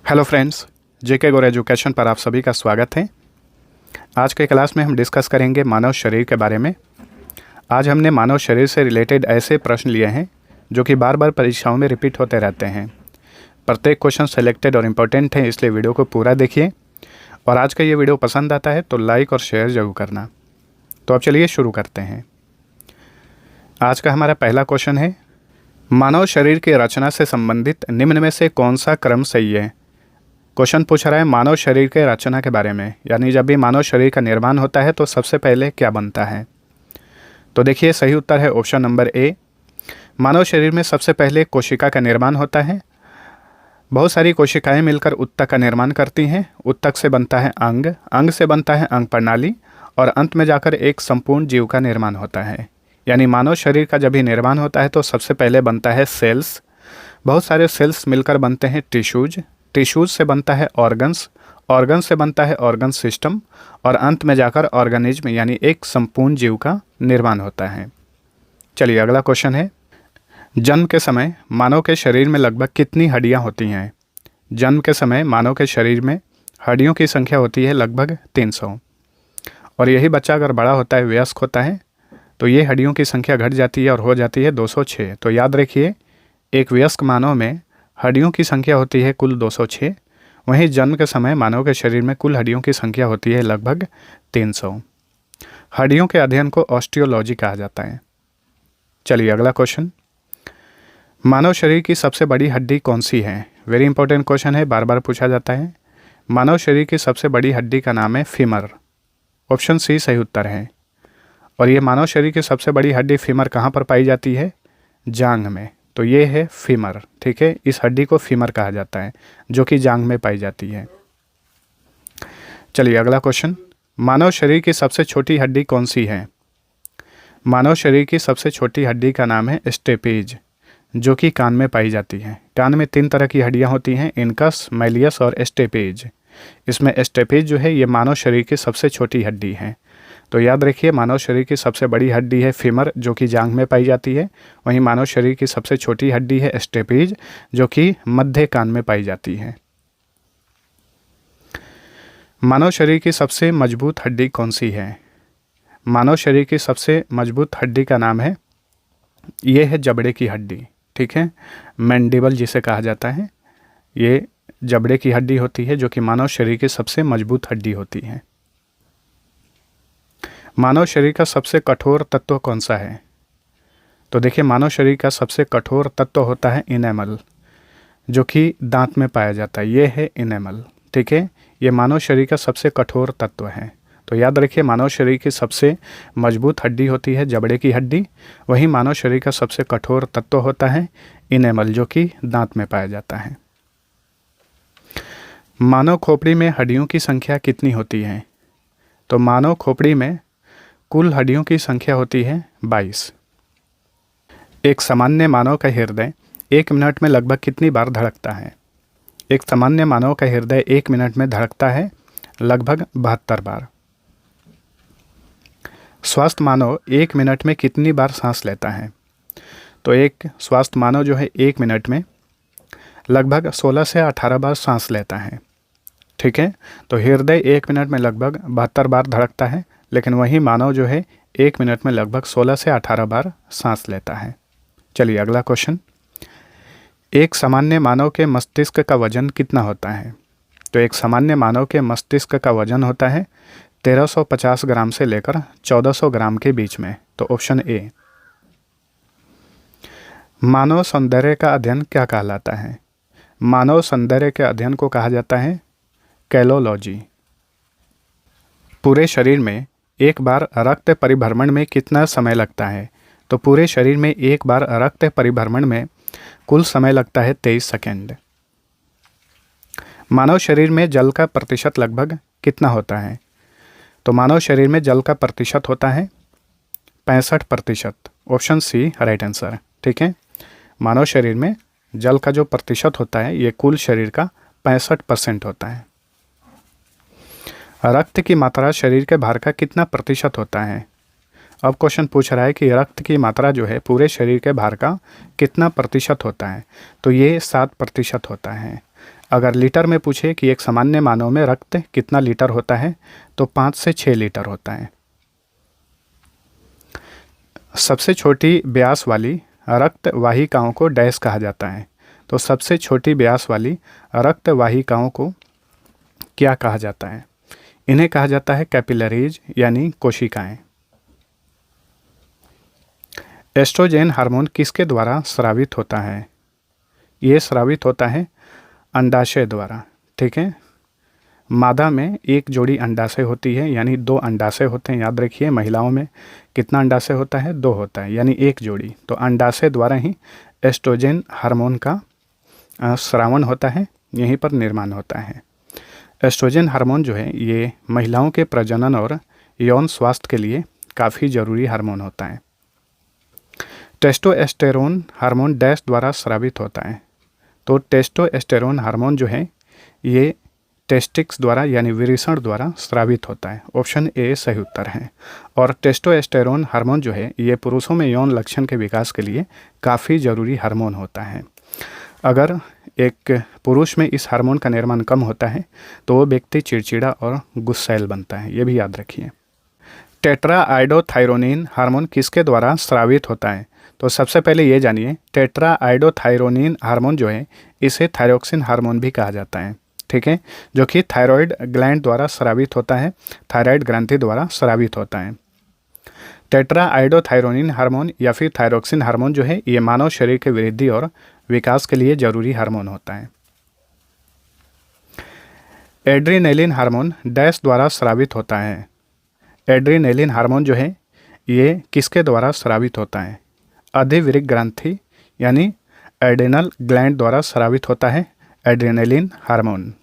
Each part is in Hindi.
हेलो फ्रेंड्स, जेके गौर एजुकेशन पर आप सभी का स्वागत है। आज के क्लास में हम डिस्कस करेंगे मानव शरीर के बारे में। आज हमने मानव शरीर से रिलेटेड ऐसे प्रश्न लिए हैं जो कि बार बार परीक्षाओं में रिपीट होते रहते हैं। प्रत्येक क्वेश्चन सेलेक्टेड और इम्पोर्टेंट है, इसलिए वीडियो को पूरा देखिए। और आज का ये वीडियो पसंद आता है तो लाइक और शेयर ज़रूर करना। तो अब चलिए शुरू करते हैं। आज का हमारा पहला क्वेश्चन है, मानव शरीर की रचना से संबंधित निम्न में से कौन सा क्रम सही है। क्वेश्चन पूछ रहा है मानव शरीर के रचना के बारे में, यानी जब भी मानव शरीर का निर्माण होता है तो सबसे पहले क्या बनता है। तो देखिए, सही उत्तर है ऑप्शन नंबर ए। मानव शरीर में सबसे पहले कोशिका का निर्माण होता है। बहुत सारी कोशिकाएं मिलकर उत्तक का निर्माण करती हैं। उत्तक से बनता है अंग, अंग से बनता है अंग प्रणाली और अंत में जाकर एक संपूर्ण जीव का निर्माण होता है। यानी मानव शरीर का जब भी निर्माण होता है तो सबसे पहले बनता है सेल्स। बहुत सारे सेल्स मिलकर बनते हैं टिश्यूज, टिश्यूज से बनता है ऑर्गन्स, ऑर्गन से बनता है ऑर्गन सिस्टम और अंत में जाकर ऑर्गेनिज्म यानी एक संपूर्ण जीव का निर्माण होता है। चलिए अगला क्वेश्चन है, जन्म के समय मानव के शरीर में लगभग कितनी हड्डियां होती हैं। जन्म के समय मानव के शरीर में हड्डियों की संख्या होती है लगभग 300। और यही बच्चा अगर बड़ा होता है, वयस्क होता है, तो ये हड्डियों की संख्या घट जाती है और हो जाती है 206। तो याद रखिए, एक वयस्क मानव में हड्डियों की संख्या होती है कुल 206। वहीं जन्म के समय मानव के शरीर में कुल हड्डियों की संख्या होती है लगभग 300। हड्डियों के अध्ययन को ऑस्टियोलॉजी कहा जाता है। चलिए अगला क्वेश्चन, मानव शरीर की सबसे बड़ी हड्डी कौन सी है। वेरी इंपॉर्टेंट क्वेश्चन है, बार बार पूछा जाता है। मानव शरीर की सबसे बड़ी हड्डी का नाम है फीमर। ऑप्शन सी सही उत्तर है। और ये मानव शरीर की सबसे बड़ी हड्डी फीमर कहाँ पर पाई जाती है, जांघ में। तो ये है फीमर, ठीक है। इस हड्डी को फीमर कहा जाता है जो कि जांघ में पाई जाती है। चलिए अगला क्वेश्चन, मानव शरीर की सबसे छोटी हड्डी कौन सी है। मानव शरीर की सबसे छोटी हड्डी का नाम है स्टेपेज, जो कि कान में पाई जाती है। कान में 3 तरह की हड्डियां होती हैं, इनकस, मैलियस और स्टेपेज। इसमें स्टेपेज जो है ये मानव शरीर की सबसे छोटी हड्डी है। तो याद रखिए, मानव शरीर की सबसे बड़ी हड्डी है फीमर जो कि जांघ में पाई जाती है। वहीं मानव शरीर की सबसे छोटी हड्डी है स्टेपेज जो कि मध्य कान में पाई जाती है। मानव शरीर की सबसे मजबूत हड्डी कौन सी है। मानव शरीर की सबसे मजबूत हड्डी का नाम है, ये है जबड़े की हड्डी, ठीक है। मैंडिबल जिसे कहा जाता है, ये जबड़े की हड्डी होती है जो कि मानव शरीर की सबसे मजबूत हड्डी होती है। मानव शरीर का सबसे कठोर तत्व कौन सा है। तो देखिए, मानव शरीर का सबसे कठोर तत्व होता है इनेमल, जो कि दांत में पाया जाता है। ये है इनेमल, ठीक है। ये मानव शरीर का सबसे कठोर तत्व है। तो याद रखिए, मानव शरीर की सबसे मजबूत हड्डी होती है जबड़े की हड्डी। वहीं मानव शरीर का सबसे कठोर तत्व होता है इनेमल, जो कि दांत में पाया जाता है। मानव खोपड़ी में हड्डियों की संख्या कितनी होती है। तो मानव खोपड़ी में कुल हड्डियों की संख्या होती है 22। एक सामान्य मानव का हृदय 1 मिनट में लगभग कितनी बार धड़कता है। एक सामान्य मानव का हृदय 1 मिनट में धड़कता है लगभग 72 बार। स्वस्थ मानव 1 मिनट में कितनी बार सांस लेता है। तो एक स्वस्थ मानव जो है 1 मिनट में लगभग 16 से 18 बार सांस लेता है, ठीक है। तो हृदय 1 मिनट में लगभग 72 बार धड़कता है, लेकिन वही मानव जो है 1 मिनट में लगभग 16 से 18 बार सांस लेता है। चलिए अगला क्वेश्चन, एक सामान्य मानव के मस्तिष्क का वजन कितना होता है। तो एक सामान्य मानव के मस्तिष्क का वजन होता है 1350 ग्राम से लेकर 1400 ग्राम के बीच में। तो ऑप्शन ए। मानव सौंदर्य का अध्ययन क्या कहलाता है। मानव सौंदर्य के अध्ययन को कहा जाता है कैलोलॉजी। पूरे शरीर में एक बार रक्त परिभ्रमण में कितना समय लगता है। तो पूरे शरीर में एक बार रक्त परिभ्रमण में कुल समय लगता है 23 सेकेंड। मानव शरीर में जल का प्रतिशत लगभग कितना होता है। तो मानव शरीर में जल का प्रतिशत होता है 65%। ऑप्शन सी राइट आंसर, ठीक है। मानव शरीर में जल का जो प्रतिशत होता है ये कुल शरीर का 65% होता है। रक्त की मात्रा शरीर के भार का कितना प्रतिशत होता है। अब क्वेश्चन पूछ रहा है कि रक्त की मात्रा जो है पूरे शरीर के भार का कितना प्रतिशत होता है। तो ये 7% होता है। अगर लीटर में पूछे कि एक सामान्य मानव में रक्त कितना लीटर होता है तो 5 से 6 लीटर होता है। सबसे छोटी व्यास वाली रक्त वाहिकाओं को डैश कहा जाता है। तो सबसे छोटी व्यास वाली रक्त वाहिकाओं को क्या कहा जाता है? इन्हें कहा जाता है कैपिलरीज यानी कोशिकाएं। एस्ट्रोजेन हार्मोन किसके द्वारा स्रावित होता है? ये स्रावित होता है अंडाशय द्वारा। ठीक है, मादा में एक जोड़ी अंडाशय होती है, यानी 2 अंडाशय होते हैं। याद रखिए, महिलाओं में कितना अंडाशय होता है? 2 होता है, यानी एक जोड़ी। तो अंडाशय द्वारा ही एस्ट्रोजेन हार्मोन का स्रावण होता है, यहीं पर निर्माण होता है। एस्ट्रोजन हार्मोन जो है ये महिलाओं के प्रजनन और यौन स्वास्थ्य के लिए काफ़ी ज़रूरी हार्मोन होता है। टेस्टोस्टेरोन हार्मोन डैश द्वारा स्रावित होता है। तो टेस्टोस्टेरोन हार्मोन जो है ये टेस्टिक्स द्वारा यानी विरेचन द्वारा स्रावित होता है। ऑप्शन ए सही उत्तर है। और टेस्टोस्टेरोन हार्मोन जो है ये पुरुषों में यौन लक्षण के विकास के लिए काफ़ी ज़रूरी हार्मोन होता है। अगर एक पुरुष में इस हार्मोन का निर्माण कम होता है तो वो व्यक्ति चिड़चिड़ा और गुस्सैल बनता है, ये भी याद रखिए। टेट्राआइडोथायरोनिन हार्मोन किसके द्वारा स्रावित होता है? तो सबसे पहले ये जानिए, टेट्राआइडोथायरोनिन हार्मोन जो है इसे थायरोक्सिन हार्मोन भी कहा जाता है। ठीक है, जो कि थायराइड ग्लैंड द्वारा स्रावित होता है, थायराइड ग्रंथि द्वारा स्रावित होता है। टेट्राआइडोथायरोनिन हार्मोन या फिर थायरोक्सिन हार्मोन जो है ये मानव शरीर के वृद्धि और विकास के लिए जरूरी हार्मोन होता है। एड्रीनेलिन हार्मोन डैश द्वारा स्रावित होता है। एड्रीनेलिन हार्मोन जो है ये किसके द्वारा स्रावित होता है? अधिवृक्क ग्रंथि यानी एड्रेनल ग्लैंड द्वारा स्रावित होता है एड्रेनेलिन हार्मोन।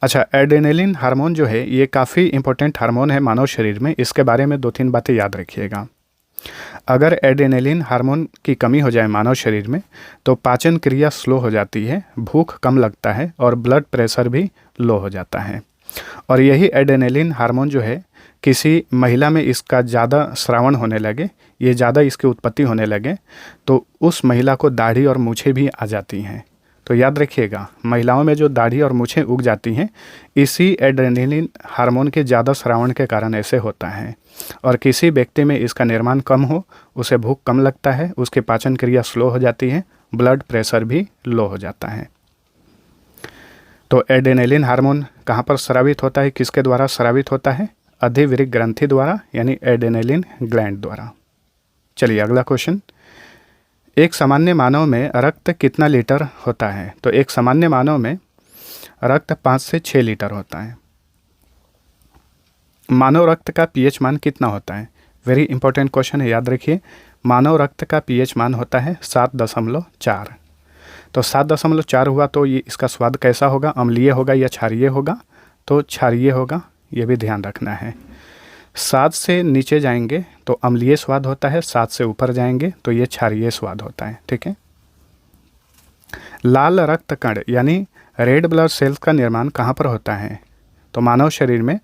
अच्छा, एड्रेनेलिन हार्मोन जो है ये काफ़ी इंपॉर्टेंट हार्मोन है मानव शरीर में। इसके बारे में 2-3 बातें याद रखिएगा। अगर एड्रेनेलिन हार्मोन की कमी हो जाए मानव शरीर में तो पाचन क्रिया स्लो हो जाती है, भूख कम लगता है और ब्लड प्रेशर भी लो हो जाता है। और यही एड्रेनेलिन हार्मोन जो है किसी महिला में इसका ज़्यादा स्रावण होने लगे, ये ज़्यादा इसकी उत्पत्ति होने लगे तो उस महिला को दाढ़ी और मूछें भी आ जाती हैं। तो याद रखिएगा, महिलाओं में जो दाढ़ी और मूछें उग जाती हैं इसी एड्रेनेलिन हार्मोन के ज़्यादा स्रावण के कारण ऐसे होता है। और किसी व्यक्ति में इसका निर्माण कम हो, उसे भूख कम लगता है, उसकी पाचन क्रिया स्लो हो जाती है, ब्लड प्रेशर भी लो हो जाता है। तो एड्रेनेलिन हार्मोन कहाँ पर स्रावित होता है, किसके द्वारा स्रावित होता है? अधिवृक्क ग्रंथि द्वारा यानी एड्रेनेलिन ग्लैंड द्वारा। चलिए अगला क्वेश्चन, एक सामान्य मानव में रक्त कितना लीटर होता है? तो एक सामान्य मानव में रक्त 5 से 6 लीटर होता है। मानव रक्त का पीएच मान कितना होता है? वेरी इंपॉर्टेंट क्वेश्चन है, याद रखिए। मानव रक्त का पीएच मान होता है 7.4। तो 7.4 हुआ तो ये इसका स्वाद कैसा होगा? अम्लीय होगा या क्षारीय होगा? तो क्षारीय होगा, ये भी ध्यान रखना है। 7 से नीचे जाएंगे तो अम्लीय स्वाद होता है, 7 से ऊपर जाएंगे तो ये क्षारीय स्वाद होता है। ठीक है। लाल रक्त कण यानी रेड ब्लड सेल्स का निर्माण कहाँ पर होता है? तो मानव शरीर में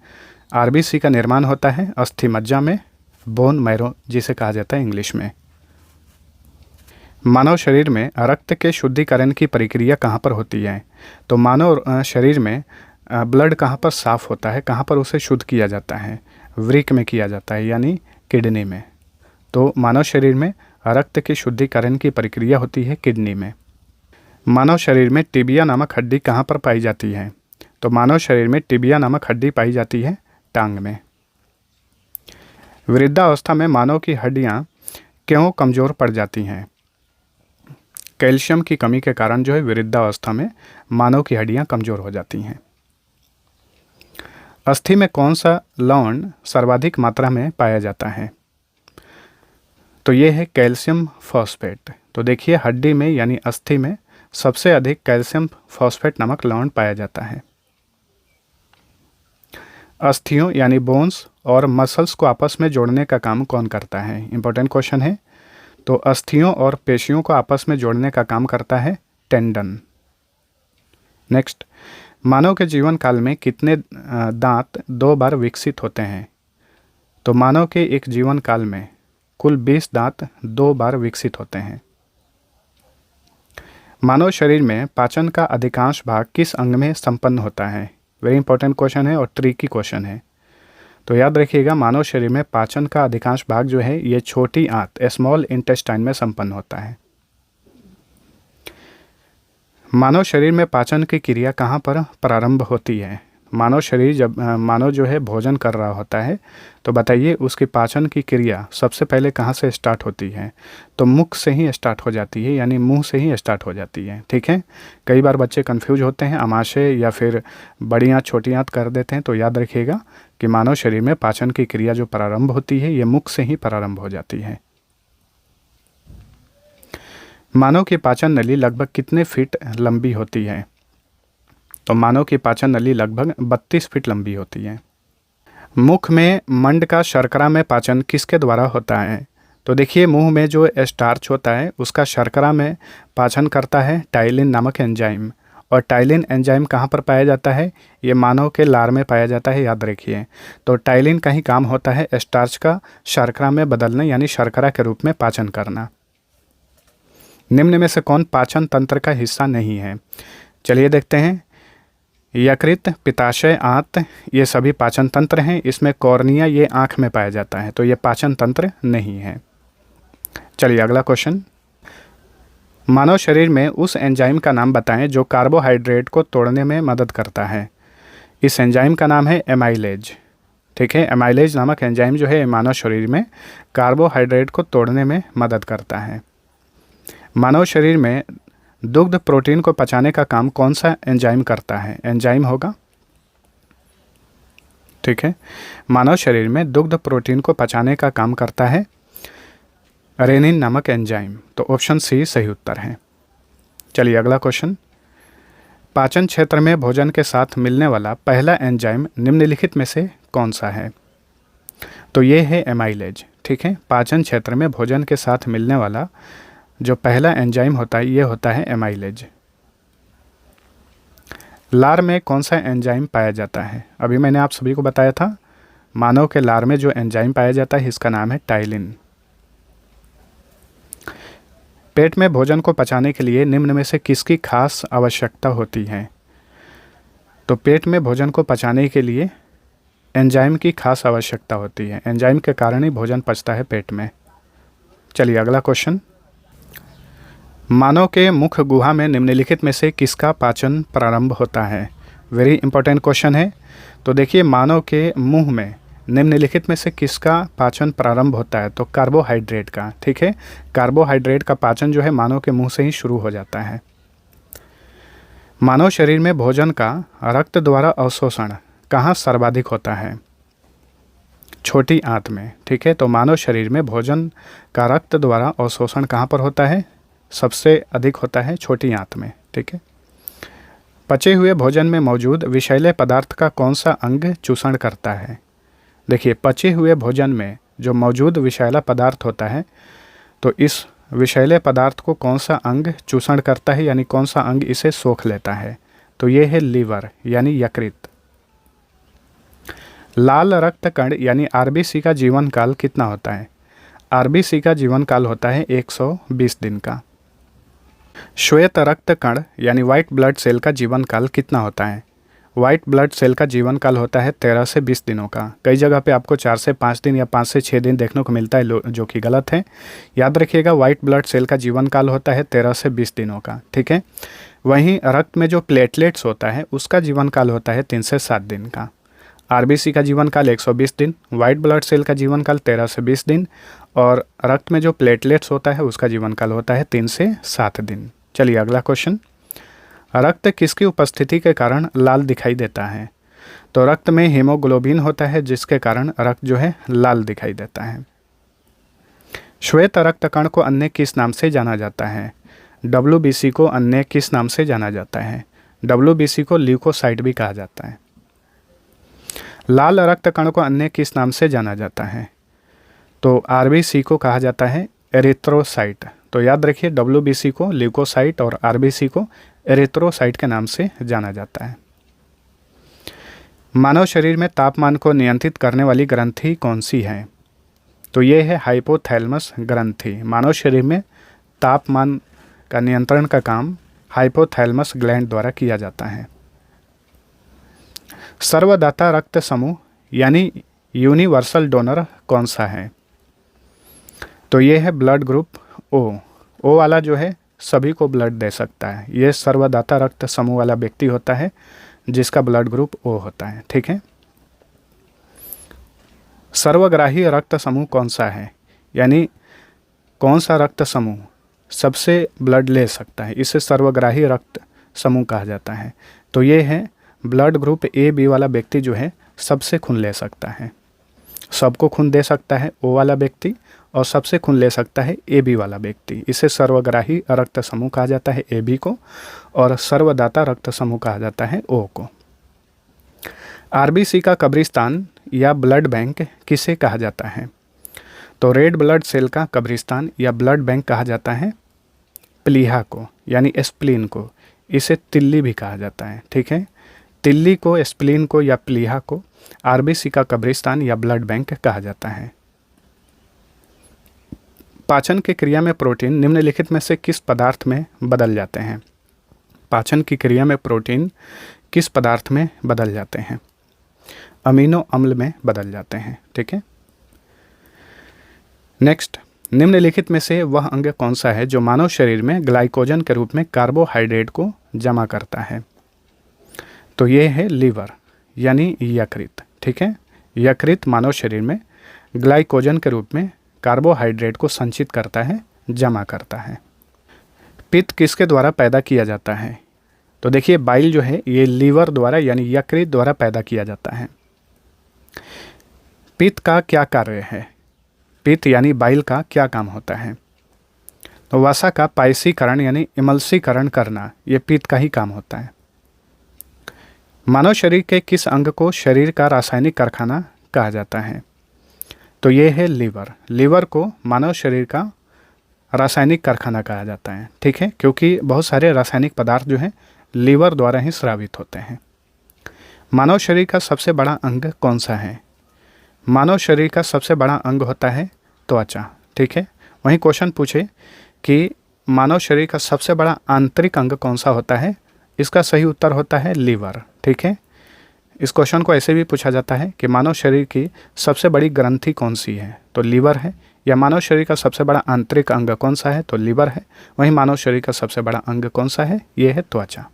आरबीसी का निर्माण होता है अस्थि मज्जा में, बोन मैरो जिसे कहा जाता है इंग्लिश में। मानव शरीर में रक्त के शुद्धिकरण की प्रक्रिया कहाँ पर होती है? तो मानव शरीर में ब्लड कहाँ पर साफ़ होता है, कहाँ पर उसे शुद्ध किया जाता है? वृक्क में किया जाता है यानी किडनी में। तो मानव शरीर में रक्त के शुद्धिकरण की प्रक्रिया होती है किडनी में। मानव शरीर में टिबिया नामक हड्डी कहाँ पर पाई जाती है? तो मानव शरीर में टिबिया नामक हड्डी पाई जाती है टांग में। वृद्धावस्था में मानव की हड्डियाँ क्यों कमज़ोर पड़ जाती हैं? कैल्शियम की कमी के कारण जो है वृद्धावस्था में मानव की हड्डियाँ कमज़ोर हो जाती हैं। अस्थि में कौन सा लवण सर्वाधिक मात्रा में पाया जाता है? तो ये है कैल्शियम फॉस्फेट। तो देखिए, हड्डी में यानी अस्थि में सबसे अधिक कैल्शियम फॉस्फेट नामक लवण पाया जाता है। अस्थियों यानी बोन्स और मसल्स को आपस में जोड़ने का काम कौन करता है? इंपॉर्टेंट क्वेश्चन है। तो अस्थियों और पेशियों को आपस में जोड़ने का काम करता है टेंडन। नेक्स्ट, मानव के जीवन काल में कितने दांत 2 बार विकसित होते हैं? तो मानव के एक जीवन काल में कुल 20 दांत 2 बार विकसित होते हैं। मानव शरीर में पाचन का अधिकांश भाग किस अंग में संपन्न होता है? वेरी इंपॉर्टेंट क्वेश्चन है और ट्रिकी क्वेश्चन है। तो याद रखिएगा, मानव शरीर में पाचन का अधिकांश भाग जो है ये छोटी आंत स्मॉल इंटेस्टाइन में संपन्न होता है। मानव शरीर में पाचन की क्रिया कहाँ पर प्रारंभ होती है? मानव शरीर जब मानव जो है भोजन कर रहा होता है तो बताइए उसकी पाचन की क्रिया सबसे पहले कहाँ से स्टार्ट होती है? तो मुख से ही स्टार्ट हो जाती है, यानी मुंह से ही स्टार्ट हो जाती है। ठीक है, कई बार बच्चे कंफ्यूज होते हैं, आमाशय या फिर बड़ी आंत छोटी आंत कर देते हैं। तो याद रखिएगा कि मानव शरीर में पाचन की क्रिया जो प्रारंभ होती है ये मुख से ही प्रारंभ हो जाती है। मानव की पाचन नली लगभग कितने फीट लंबी होती है? तो मानव की पाचन नली लगभग 32 फीट लंबी होती है। मुख में मंड का शर्करा में पाचन किसके द्वारा होता है? तो देखिए, मुंह में जो स्टार्च होता है उसका शर्करा में पाचन करता है टाइलिन नामक एंजाइम। और टाइलिन एंजाइम कहाँ पर पाया जाता है? ये मानव के लार में पाया जाता है, याद रखिए। तो टाइलिन का ही काम होता है स्टार्च का शर्करा में बदलना, यानी शर्करा के रूप में पाचन करना। निम्न में से कौन पाचन तंत्र का हिस्सा नहीं है? चलिए देखते हैं। यकृत, पित्ताशय, आंत ये सभी पाचन तंत्र हैं। इसमें कॉर्निया ये आँख में पाया जाता है, तो ये पाचन तंत्र नहीं है। चलिए अगला क्वेश्चन। मानव शरीर में उस एंजाइम का नाम बताएं जो कार्बोहाइड्रेट को तोड़ने में मदद करता है। इस एंजाइम का नाम है एमाइलेज। ठीक है, एमाइलेज नामक एंजाइम जो है मानव शरीर में कार्बोहाइड्रेट को तोड़ने में मदद करता है। मानव शरीर में दुग्ध प्रोटीन को पचाने का काम कौन सा एंजाइम करता है? एंजाइम होगा। ठीक है, मानव शरीर में दुग्ध प्रोटीन को पचाने का काम करता है रेनिन नामक एंजाइम। तो ऑप्शन सी सही उत्तर है। चलिए अगला क्वेश्चन। पाचन क्षेत्र में भोजन के साथ मिलने वाला पहला एंजाइम निम्नलिखित में से कौन सा है? तो ये है एमाइलेज। ठीक है, पाचन क्षेत्र में भोजन के साथ मिलने वाला जो पहला एंजाइम होता है ये होता है एमाइलेज। लार में कौन सा एंजाइम पाया जाता है? अभी मैंने आप सभी को बताया था, मानव के लार में जो एंजाइम पाया जाता है इसका नाम है टाइलिन। पेट में भोजन को पचाने के लिए निम्न में से किसकी खास आवश्यकता होती है? तो पेट में भोजन को पचाने के लिए एंजाइम की खास आवश्यकता होती है। एंजाइम के कारण ही भोजन पचता है पेट में। चलिए अगला क्वेश्चन। मानव के मुख गुहा में निम्नलिखित में से किसका पाचन प्रारंभ होता है? वेरी इंपॉर्टेंट क्वेश्चन है। तो देखिए, मानव के मुंह में निम्नलिखित में से किसका पाचन प्रारंभ होता है? तो कार्बोहाइड्रेट का। ठीक है, कार्बोहाइड्रेट का पाचन जो है मानव के मुंह से ही शुरू हो जाता है। मानव शरीर में भोजन का रक्त द्वारा अवशोषण कहाँ सर्वाधिक होता है? छोटी आंत में। ठीक है, तो मानव शरीर में भोजन का रक्त द्वारा अवशोषण कहाँ पर होता है? सबसे अधिक होता है छोटी आंत में। ठीक है, पचे हुए भोजन में मौजूद विषैले पदार्थ का कौन सा अंग चूषण करता है? देखिए, पचे हुए भोजन में जो मौजूद विषैला पदार्थ होता है तो इस विषैले पदार्थ को कौन सा अंग चूषण करता है, यानी कौन सा अंग इसे सोख लेता है? तो ये है लीवर यानी यकृत। लाल रक्त कण यानी आरबीसी का जीवन काल कितना होता है? आरबीसी का जीवन काल होता है 120 दिन का। श्वेत रक्त कण यानी व्हाइट ब्लड सेल का जीवन काल कितना होता है? व्हाइट ब्लड सेल का जीवन काल होता है 13 से 20 दिनों का। कई जगह पे आपको 4 से 5 दिन या 5 से 6 दिन देखने को मिलता है, जो कि गलत है। याद रखिएगा, व्हाइट ब्लड सेल का जीवन काल होता है 13 से 20 दिनों का। ठीक है, वहीं रक्त में जो प्लेटलेट्स होता है उसका जीवन काल होता है 3 से 7 दिन का। आरबीसी का जीवन काल 120 दिन, व्हाइट ब्लड सेल का जीवन काल 13 से 20 दिन और रक्त में जो प्लेटलेट्स होता है उसका जीवन काल होता है 3 से 7 दिन। चलिए अगला क्वेश्चन। रक्त किसकी उपस्थिति के कारण लाल दिखाई देता है? तो रक्त में हीमोग्लोबिन होता है जिसके कारण रक्त जो है लाल दिखाई देता है। श्वेत रक्त कण को अन्य किस नाम से जाना जाता है? WBC को अन्य किस नाम से जाना जाता है? WBC को ल्यूकोसाइट भी कहा जाता है। लाल रक्त कण को अन्य किस नाम से जाना जाता है? तो RBC को कहा जाता है एरिथ्रोसाइट। तो याद रखिए, WBC को ल्यूकोसाइट और RBC को एरिथ्रोसाइट के नाम से जाना जाता है। मानव शरीर में तापमान को नियंत्रित करने वाली ग्रंथि कौन सी है? तो ये है हाइपोथैलेमस ग्रंथि। मानव शरीर में तापमान का नियंत्रण का काम हाइपोथैलेमस ग्लैंड द्वारा किया जाता है। सर्वदाता रक्त समूह यानी यूनिवर्सल डोनर कौन सा है? तो ये है ब्लड ग्रुप ओ। ओ वाला जो है सभी को ब्लड दे सकता है। ये सर्वदाता रक्त समूह वाला व्यक्ति होता है जिसका ब्लड ग्रुप ओ होता है। ठीक है। सर्वग्राही रक्त समूह कौन सा है, यानी कौन सा रक्त समूह सबसे ब्लड ले सकता है, इसे सर्वग्राही रक्त समूह कहा जाता है। तो ये है ब्लड ग्रुप ए बी वाला व्यक्ति जो है सबसे खून ले सकता है। सबको खून दे सकता है ओ वाला व्यक्ति, और सबसे खून ले सकता है ए बी वाला व्यक्ति। इसे सर्वग्राही रक्त समूह कहा जाता है ए बी को, और सर्वदाता रक्त समूह कहा जाता है ओ को। आरबीसी का कब्रिस्तान या ब्लड बैंक किसे कहा जाता है? तो रेड ब्लड सेल का कब्रिस्तान या ब्लड बैंक कहा जाता है प्लीहा को, यानी स्प्लीन को। इसे तिल्ली भी कहा जाता है। ठीक है। तिल्ली को, स्प्लीन को या प्लीहा को आरबीसी का कब्रिस्तान या ब्लड बैंक कहा जाता है। पाचन की क्रिया में प्रोटीन निम्नलिखित में से किस पदार्थ में बदल जाते हैं? पाचन की क्रिया में प्रोटीन किस पदार्थ में बदल जाते हैं? अमीनो अम्ल में बदल जाते हैं। ठीक है। नेक्स्ट, निम्नलिखित में से वह अंग कौन सा है जो मानव शरीर में ग्लाइकोजन के रूप में कार्बोहाइड्रेट को जमा करता है? तो ये है लीवर यानी यकृत। ठीक है। यकृत मानव शरीर में ग्लाइकोजन के रूप में कार्बोहाइड्रेट को संचित करता है, जमा करता है। पित्त किसके द्वारा पैदा किया जाता है? तो देखिए बाइल जो है ये लीवर द्वारा यानी यकृत द्वारा पैदा किया जाता है। पित्त का क्या कार्य है? पित्त यानी बाइल का क्या काम होता है? तो वसा का पायसीकरण यानी इमल्सीकरण करना, ये पित्त का ही काम होता है। मानव शरीर के किस अंग को शरीर का रासायनिक कारखाना कहा जाता है? तो ये है लीवर। लीवर को मानव शरीर का रासायनिक कारखाना कहा जाता है। ठीक है। क्योंकि बहुत सारे रासायनिक पदार्थ जो हैं लीवर द्वारा ही स्रावित होते हैं। मानव शरीर का सबसे बड़ा अंग कौन सा है? मानव शरीर का सबसे बड़ा अंग होता है त्वचा। ठीक है। वहीं क्वेश्चन पूछे कि मानव शरीर का सबसे बड़ा आंतरिक अंग कौन सा होता है? इसका सही उत्तर होता है लीवर। ठीक है। इस क्वेश्चन को ऐसे भी पूछा जाता है कि मानव शरीर की सबसे बड़ी ग्रंथि कौन सी है? तो लीवर है। या मानव शरीर का सबसे बड़ा आंतरिक अंग कौन सा है? तो लीवर है। वहीं मानव शरीर का सबसे बड़ा अंग कौन सा है? ये है त्वचा।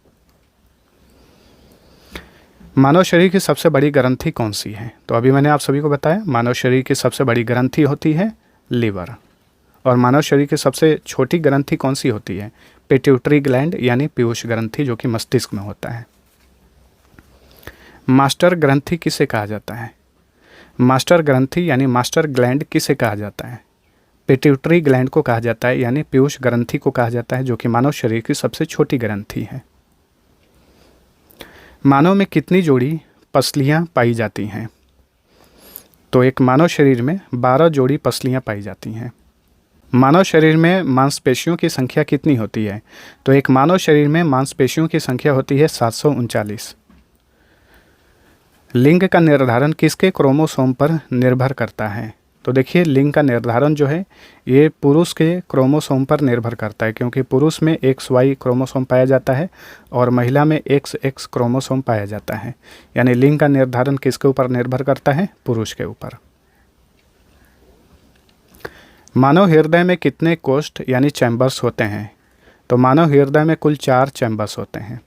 मानव शरीर की सबसे बड़ी ग्रंथि कौन सी है? तो अभी मैंने आप सभी को बताया मानव शरीर की सबसे बड़ी ग्रंथि होती है लीवर। और मानव शरीर की सबसे छोटी ग्रंथि कौन सी होती है? पिट्यूटरी ग्लैंड यानी पीयूष ग्रंथि, जो कि मस्तिष्क में होता है। मास्टर ग्रंथि किसे कहा जाता है? मास्टर ग्रंथि यानी मास्टर ग्लैंड किसे कहा जाता है? पिट्यूटरी ग्लैंड को कहा जाता है, यानी पीयूष ग्रंथि को कहा जाता है, जो कि मानव शरीर की सबसे छोटी ग्रंथि है। मानव में कितनी जोड़ी पसलियां पाई जाती हैं? तो एक मानव शरीर में 12 जोड़ी पसलियां पाई जाती हैं। मानव शरीर में मांसपेशियों की संख्या कितनी होती है? तो एक मानव शरीर में मांसपेशियों की संख्या होती है 739। लिंग का निर्धारण किसके क्रोमोसोम पर निर्भर करता है? तो देखिए लिंग का निर्धारण जो है ये पुरुष के क्रोमोसोम पर निर्भर करता है, क्योंकि पुरुष में XY क्रोमोसोम पाया जाता है और महिला में XX क्रोमोसोम पाया जाता है। यानी लिंग का निर्धारण किसके ऊपर निर्भर करता है? पुरुष के ऊपर। मानव हृदय में कितने कोष्ठ यानी चैम्बर्स होते हैं? तो मानव हृदय में कुल 4 चैम्बर्स होते हैं।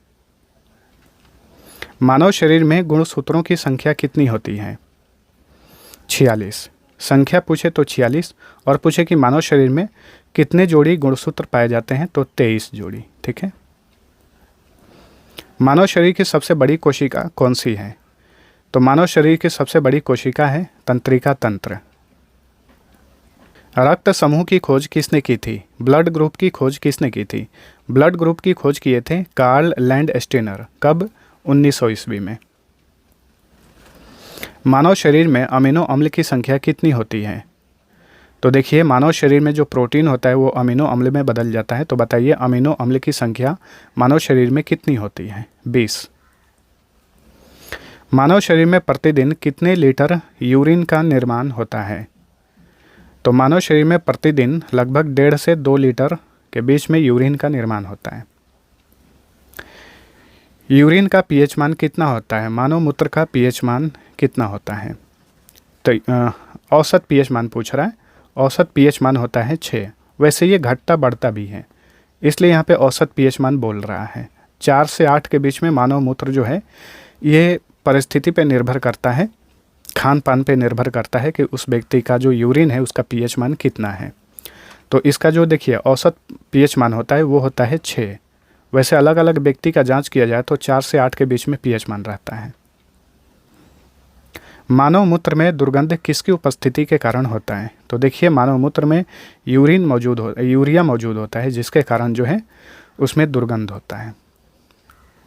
मानव शरीर में गुणसूत्रों की संख्या कितनी होती है? 46। संख्या पूछे तो 46, और पूछे कि मानव शरीर में कितने जोड़ी गुणसूत्र पाए जाते हैं? तो 23 जोड़ी। ठीक है। मानव शरीर की सबसे बड़ी कोशिका कौन सी है? तो मानव शरीर की सबसे बड़ी कोशिका है तंत्रिका तंत्र। रक्त समूह की खोज किसने की थी? ब्लड ग्रुप की खोज किसने की थी? ब्लड ग्रुप की खोज किए थे कार्ल लैंडस्टेनर। कब? 1900 ईस्वी में। मानव शरीर में अमीनो अम्ल की संख्या कितनी होती है? तो देखिए मानव शरीर में जो प्रोटीन होता है वो अमीनो अम्ल में बदल जाता है। तो बताइए अमीनो अम्ल की संख्या मानव शरीर में कितनी होती है? 20। मानव शरीर में प्रतिदिन कितने लीटर यूरिन का निर्माण होता है? तो मानव शरीर में प्रतिदिन लगभग 1.5 से 2 लीटर के बीच में यूरिन का निर्माण होता है। यूरिन का पीएच मान कितना होता है, मानव मूत्र का पीएच मान कितना होता है? तो औसत पीएच मान पूछ रहा है। औसत पीएच मान होता है 6। वैसे ये घटता बढ़ता भी है, इसलिए यहाँ पे औसत पीएच मान बोल रहा है। 4 से 8 के बीच में मानव मूत्र जो है ये परिस्थिति पे निर्भर करता है, खान पान पे निर्भर करता है कि उस व्यक्ति का जो यूरिन है उसका पीएच मान कितना है। तो इसका जो देखिए औसत पीएच मान होता है वो होता है 6। वैसे अलग अलग व्यक्ति का जांच किया जाए तो 4 से 8 के बीच में पीएच मान रहता है। मानव मूत्र में दुर्गंध किसकी उपस्थिति के कारण होता है? तो देखिए मानव मूत्र में यूरिया मौजूद होता है, जिसके कारण जो है उसमें दुर्गंध होता है।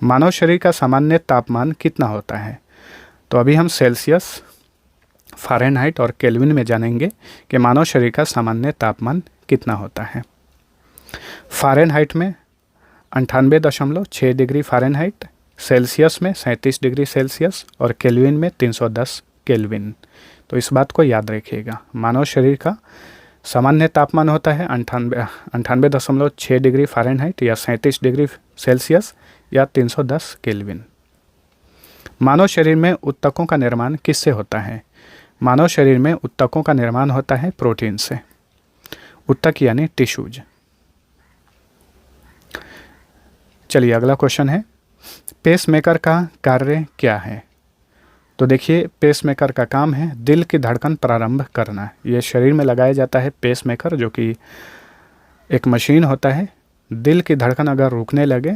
मानव शरीर का सामान्य तापमान कितना होता है? तो अभी हम सेल्सियस, फ़ारेनहाइट और केल्विन में जानेंगे कि मानव शरीर का सामान्य तापमान कितना होता है। फ़ारेनहाइट में 98.6 डिग्री फ़ारेनहाइट, सेल्सियस में 37 डिग्री सेल्सियस और केल्विन में 310 केल्विन। तो इस बात को याद रखिएगा, मानव शरीर का सामान्य तापमान होता है 98.6 डिग्री फ़ारेनहाइट या 37 डिग्री सेल्सियस या 310 केल्विन। मानव शरीर में ऊतकों का निर्माण किससे होता है? मानव शरीर में ऊतकों का निर्माण होता है प्रोटीन से। ऊतक यानी टिश्यूज। चलिए अगला क्वेश्चन है, पेसमेकर का कार्य क्या है? तो देखिए पेसमेकर का काम है दिल की धड़कन प्रारंभ करना। ये शरीर में लगाया जाता है पेसमेकर, जो कि एक मशीन होता है। दिल की धड़कन अगर रुकने लगे,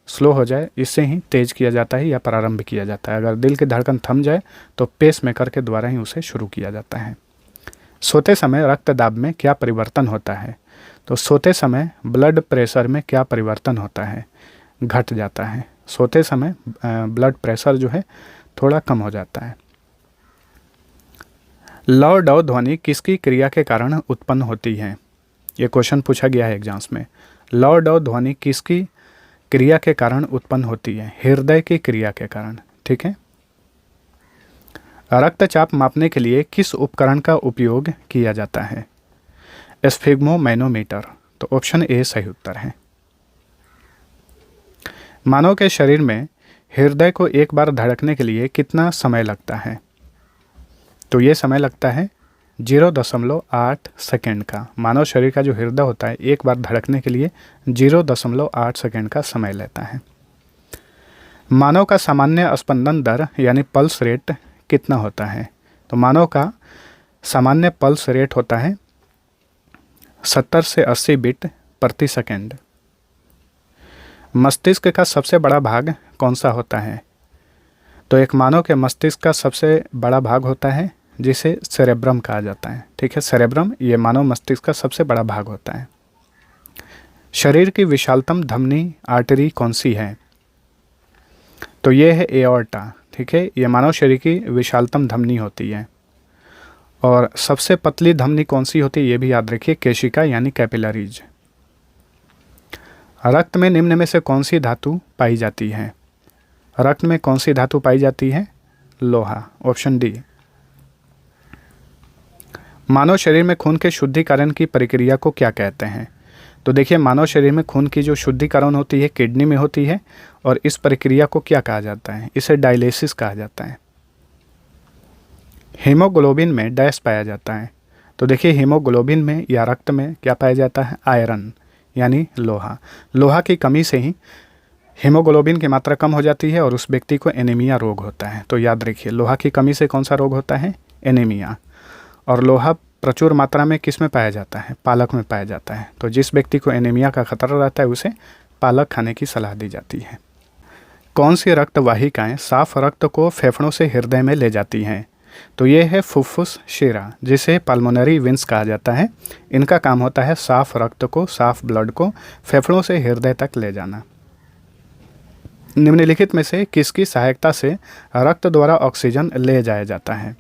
स्लो हो जाए, इससे ही तेज़ किया जाता है या प्रारंभ किया जाता है। अगर दिल की धड़कन थम जाए तो पेसमेकर के द्वारा ही उसे शुरू किया जाता है। सोते समय रक्त दाब में क्या परिवर्तन होता है? तो सोते समय ब्लड प्रेशर में क्या परिवर्तन होता है? घट जाता है। सोते समय ब्लड प्रेशर जो है थोड़ा कम हो जाता है। ल ड ध्वनि किसकी क्रिया के कारण उत्पन्न होती है? ये क्वेश्चन पूछा गया है एग्जाम्स में। ल ड ध्वनि किसकी क्रिया के कारण उत्पन्न होती है? हृदय की क्रिया के कारण। ठीक है। रक्तचाप मापने के लिए किस उपकरण का उपयोग किया जाता है? स्फिग्मोमैनोमीटर। तो ऑप्शन ए सही उत्तर है। मानव के शरीर में हृदय को एक बार धड़कने के लिए कितना समय लगता है? तो ये समय लगता है 0.8 सेकेंड का। मानव शरीर का जो हृदय होता है एक बार धड़कने के लिए 0.8 सेकेंड का समय लेता है। मानव का सामान्य स्पंदन दर यानी पल्स रेट कितना होता है? तो मानव का सामान्य पल्स रेट होता है 70 से 80 बीट प्रति सेकेंड। मस्तिष्क का सबसे बड़ा भाग कौन सा होता है? तो एक मानव के मस्तिष्क का सबसे बड़ा भाग होता है जिसे सेरेब्रम कहा जाता है। ठीक है, सेरेब्रम ये मानव मस्तिष्क का सबसे बड़ा भाग होता है। शरीर की विशालतम धमनी आर्टरी कौन सी है? तो ये है एओर्टा। ठीक है, ये मानव शरीर की विशालतम धमनी होती है। और सबसे पतली धमनी कौन सी होती है ये भी याद रखिए, केशिका यानी कैपिलरीज। रक्त में निम्न में से कौन सी धातु पाई जाती है? रक्त में कौन सी धातु पाई जाती है? लोहा। Option D. मानव शरीर में खून के शुद्धिकरण की प्रक्रिया को क्या कहते हैं? तो देखिए मानव शरीर में खून की जो शुद्धिकरण होती है किडनी में होती है, और इस प्रक्रिया को क्या कहा जाता है? इसे डायलिसिस कहा जाता है। हीमोग्लोबिन में डैश पाया जाता है। तो देखिए हीमोग्लोबिन में या रक्त में क्या पाया जाता है? आयरन यानी लोहा। लोहा की कमी से ही हीमोग्लोबिन की मात्रा कम हो जाती है और उस व्यक्ति को एनीमिया रोग होता है। तो याद रखिए लोहा की कमी से कौन सा रोग होता है? एनीमिया। और लोहा प्रचुर मात्रा में किस में पाया जाता है? पालक में पाया जाता है। तो जिस व्यक्ति को एनीमिया का खतरा रहता है उसे पालक खाने की सलाह दी जाती है। कौन सी रक्त वाहिकाएँ साफ रक्त को फेफड़ों से हृदय में ले जाती हैं? तो ये है फुफ्फुस शिरा, जिसे पल्मोनरी वेंस कहा जाता है। इनका काम होता है साफ रक्त को, साफ ब्लड को फेफड़ों से हृदय तक ले जाना। निम्नलिखित में से किसकी सहायता से रक्त द्वारा ऑक्सीजन ले जाया जाता है?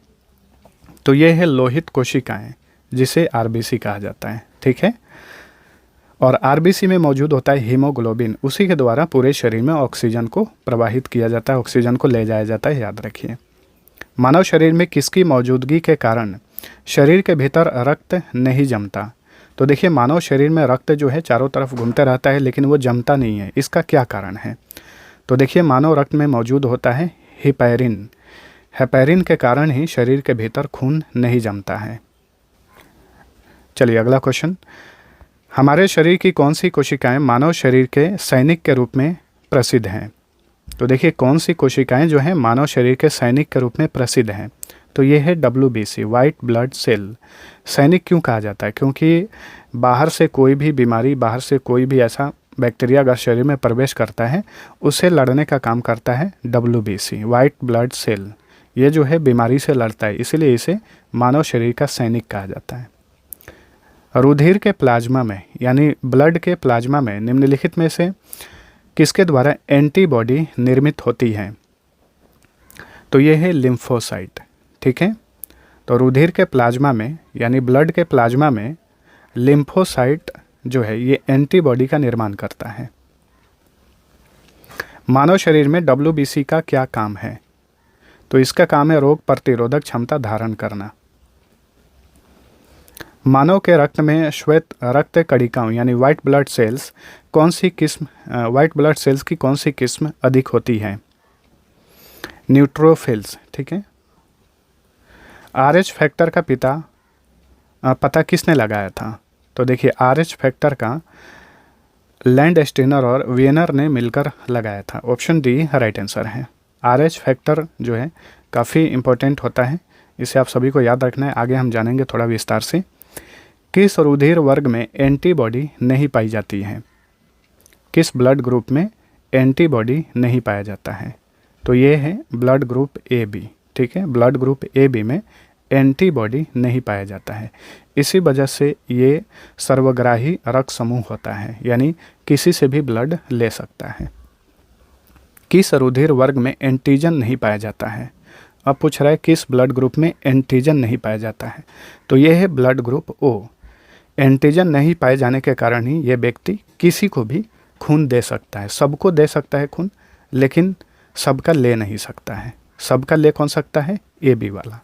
तो ये है लोहित कोशिकाएं, जिसे आरबीसी कहा जाता है। ठीक है, और आरबीसी में मौजूद होता है हीमोग्लोबिन, उसी के द्वारा पूरे शरीर में ऑक्सीजन को प्रवाहित किया जाता है, ऑक्सीजन को ले जाया जाता है। याद रखिए। मानव शरीर में किसकी मौजूदगी के कारण शरीर के भीतर रक्त नहीं जमता? तो देखिए मानव शरीर में रक्त जो है चारों तरफ घूमते रहता है लेकिन वो जमता नहीं है। इसका क्या कारण है? तो देखिए मानव रक्त में मौजूद होता है हेपैरिन। हेपैरिन के कारण ही शरीर के भीतर खून नहीं जमता है। चलिए अगला क्वेश्चन, हमारे शरीर की कौन सी कोशिकाएं मानव शरीर के सैनिक के रूप में प्रसिद्ध हैं? तो देखिए कौन सी कोशिकाएं जो हैं मानव शरीर के सैनिक के रूप में प्रसिद्ध हैं? तो ये है WBC, वाइट ब्लड सेल। सैनिक क्यों कहा जाता है? क्योंकि बाहर से कोई भी बीमारी, बाहर से कोई भी ऐसा बैक्टीरिया अगर शरीर में प्रवेश करता है, उससे लड़ने का काम करता है WBC, वाइट ब्लड सेल। ये जो है बीमारी से लड़ता है, इसीलिए इसे मानव शरीर का सैनिक कहा जाता है। रुधिर के प्लाज्मा में यानी ब्लड के प्लाज्मा में निम्नलिखित में से किसके द्वारा एंटीबॉडी निर्मित होती है? तो ये है लिम्फोसाइट। ठीक है, तो रुधिर के प्लाज्मा में यानी ब्लड के प्लाज्मा में लिम्फोसाइट जो है ये एंटीबॉडी का निर्माण करता है। मानव शरीर में WBC का क्या काम है? तो इसका काम है रोग प्रतिरोधक क्षमता धारण करना। मानव के रक्त में श्वेत रक्त कणिकाओं यानी white blood cells white blood cells की कौन सी किस्म अधिक होती है? न्यूट्रोफिल्स। ठीक है, RH फैक्टर का पता किसने लगाया था? तो देखिए RH फैक्टर का लैंडस्टीनर और वियनर ने मिलकर लगाया था। ऑप्शन डी राइट आंसर है। RH फैक्टर जो है काफ़ी इम्पोर्टेंट होता है, इसे आप सभी को याद रखना है। आगे हम जानेंगे थोड़ा विस्तार से। किस रुधिर वर्ग में एंटीबॉडी नहीं पाई जाती है? किस ब्लड ग्रुप में एंटीबॉडी नहीं पाया जाता है? तो ये है ब्लड ग्रुप AB। ठीक है, ब्लड ग्रुप AB में एंटीबॉडी नहीं पाया जाता है। इसी वजह से ये सर्वग्राही रक्त समूह होता है, यानी किसी से भी ब्लड ले सकता है। किस रुधिर वर्ग में एंटीजन नहीं पाया जाता है? अब पूछ रहा है किस ब्लड ग्रुप में एंटीजन नहीं पाया जाता है? तो ये है ब्लड ग्रुप O। एंटीजन नहीं पाए जाने के कारण ही ये व्यक्ति किसी को भी खून दे सकता है, सबको दे सकता है खून, लेकिन सबका ले नहीं सकता है। सबका ले कौन सकता है? AB वाला।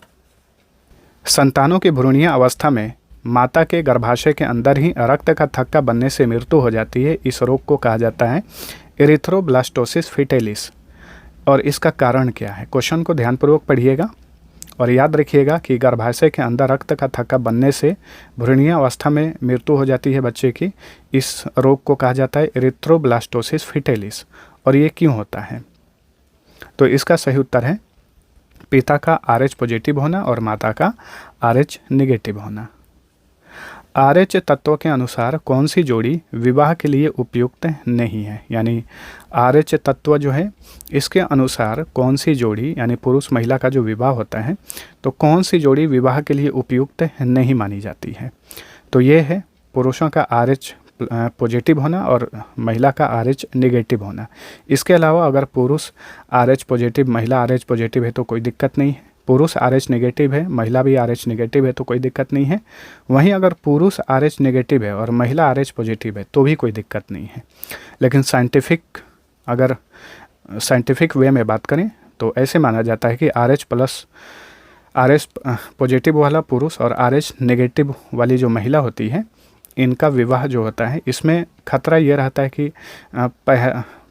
संतानों की भ्रूणीय अवस्था में माता के गर्भाशय के अंदर ही रक्त का थक्का बनने से मृत्यु हो जाती है। इस रोग को कहा जाता है एरिथ्रोब्लास्टोसिस फिटेलिस। और इसका कारण क्या है? क्वेश्चन को ध्यानपूर्वक पढ़िएगा और याद रखिएगा कि गर्भाशय के अंदर रक्त का थक्का बनने से भ्रूणीय अवस्था में मृत्यु हो जाती है बच्चे की। इस रोग को कहा जाता है एरिथ्रोब्लास्टोसिस फिटेलिस। और ये क्यों होता है? तो इसका सही उत्तर है पिता का RH पॉजिटिव होना और माता का RH नेगेटिव होना। RH तत्व के अनुसार कौन सी जोड़ी विवाह के लिए उपयुक्त नहीं है? यानी RH तत्व जो है इसके अनुसार कौन सी जोड़ी यानी पुरुष महिला का जो विवाह होता है, तो कौन सी जोड़ी विवाह के लिए उपयुक्त नहीं मानी जाती है? तो ये है पुरुषों का RH पॉजिटिव होना और महिला का RH नेगेटिव होना। इसके अलावा अगर पुरुष RH पॉजिटिव, महिला RH पॉजिटिव है तो कोई दिक्कत नहीं है। पुरुष RH नेगेटिव है, महिला भी RH नेगेटिव है तो कोई दिक्कत नहीं है। वहीं अगर पुरुष RH नेगेटिव है और महिला RH पॉजिटिव है तो भी कोई दिक्कत नहीं है। लेकिन अगर साइंटिफिक वे में बात करें तो ऐसे माना जाता है कि RH पॉजिटिव वाला पुरुष और RH नेगेटिव वाली जो महिला होती है, इनका विवाह जो होता है इसमें खतरा ये रहता है कि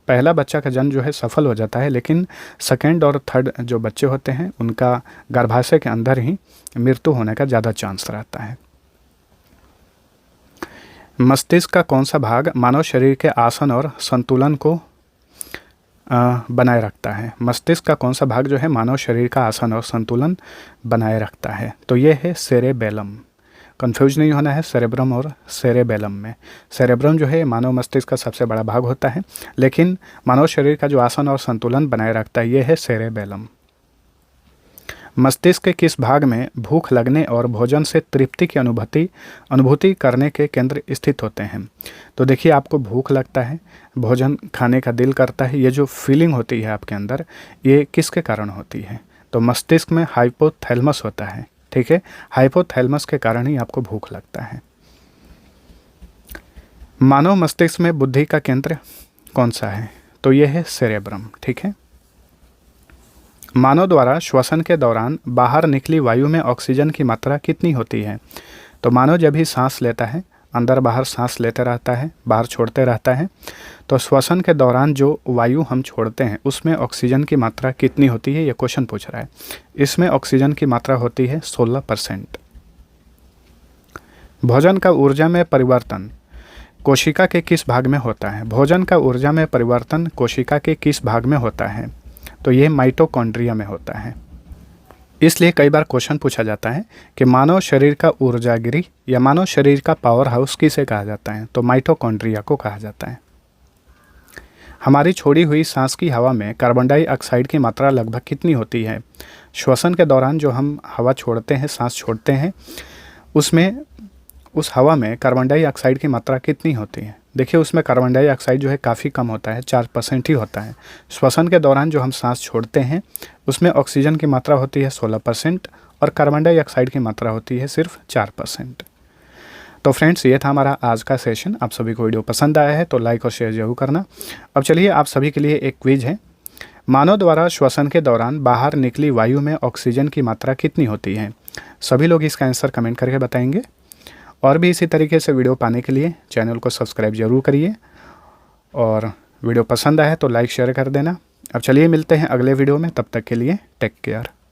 पहला बच्चा का जन्म जो है सफल हो जाता है, लेकिन सेकेंड और थर्ड जो बच्चे होते हैं उनका गर्भाशय के अंदर ही मृत्यु होने का ज़्यादा चांस रहता है। मस्तिष्क का कौन सा भाग मानव शरीर के आसन और संतुलन को बनाए रखता है? मस्तिष्क का कौन सा भाग जो है मानव शरीर का आसन और संतुलन बनाए रखता है? तो ये है सेरेबेलम। कंफ्यूज नहीं होना है सेरेब्रम और सेरेबेलम में। सेरेब्रम जो है मानव मस्तिष्क का सबसे बड़ा भाग होता है, लेकिन मानव शरीर का जो आसन और संतुलन बनाए रखता है ये है सेरेबेलम। मस्तिष्क के किस भाग में भूख लगने और भोजन से तृप्ति की अनुभूति करने के केंद्र स्थित होते हैं? तो देखिए आपको भूख लगता है, भोजन खाने का दिल करता है, ये जो फीलिंग होती है आपके अंदर, ये किसके कारण होती है? तो मस्तिष्क में हाइपोथैलेमस होता है। ठीक है, हाइपोथैलेमस के कारण ही आपको भूख लगता है। मानव मस्तिष्क में बुद्धि का केंद्र कौन सा है? तो यह है सेरेब्रम। ठीक है, मानव द्वारा श्वसन के दौरान बाहर निकली वायु में ऑक्सीजन की मात्रा कितनी होती है? तो मानव जब भी सांस लेता है अंदर बाहर सांस लेते रहता है, बाहर छोड़ते रहता है। तो श्वसन के दौरान जो वायु हम छोड़ते हैं उसमें ऑक्सीजन की मात्रा कितनी होती है, ये क्वेश्चन पूछ रहा है। इसमें ऑक्सीजन की मात्रा होती है 16%। भोजन का ऊर्जा में परिवर्तन कोशिका के किस भाग में होता है? भोजन का ऊर्जा में परिवर्तन कोशिका के किस भाग में होता है? तो ये माइटोकॉन्ड्रिया में होता है। इसलिए कई बार क्वेश्चन पूछा जाता है कि मानव शरीर का ऊर्जागिरी या मानव शरीर का पावर हाउस किसे कहा जाता है? तो माइटोकॉन्ड्रिया को कहा जाता है। हमारी छोड़ी हुई सांस की हवा में कार्बन डाइऑक्साइड की मात्रा लगभग कितनी होती है? श्वसन के दौरान जो हम हवा छोड़ते हैं, सांस छोड़ते हैं, उसमें उस हवा में कार्बन डाइऑक्साइड की मात्रा कितनी होती है? देखिए उसमें कार्बन डाइऑक्साइड जो है काफ़ी कम होता है, 4% ही होता है। श्वसन के दौरान जो हम सांस छोड़ते हैं उसमें ऑक्सीजन की मात्रा होती है 16% और कार्बन डाइऑक्साइड की मात्रा होती है सिर्फ 4%। तो फ्रेंड्स, ये था हमारा आज का सेशन। आप सभी को वीडियो पसंद आया है तो लाइक और शेयर जरूर करना। अब चलिए आप सभी के लिए एक क्विज है। मानव द्वारा श्वसन के दौरान बाहर निकली वायु में ऑक्सीजन की मात्रा कितनी होती है? सभी लोग इसका आंसर कमेंट करके बताएंगे। और भी इसी तरीके से वीडियो पाने के लिए चैनल को सब्सक्राइब जरूर करिए और वीडियो पसंद आए तो लाइक शेयर कर देना। अब चलिए मिलते हैं अगले वीडियो में, तब तक के लिए टेक केयर।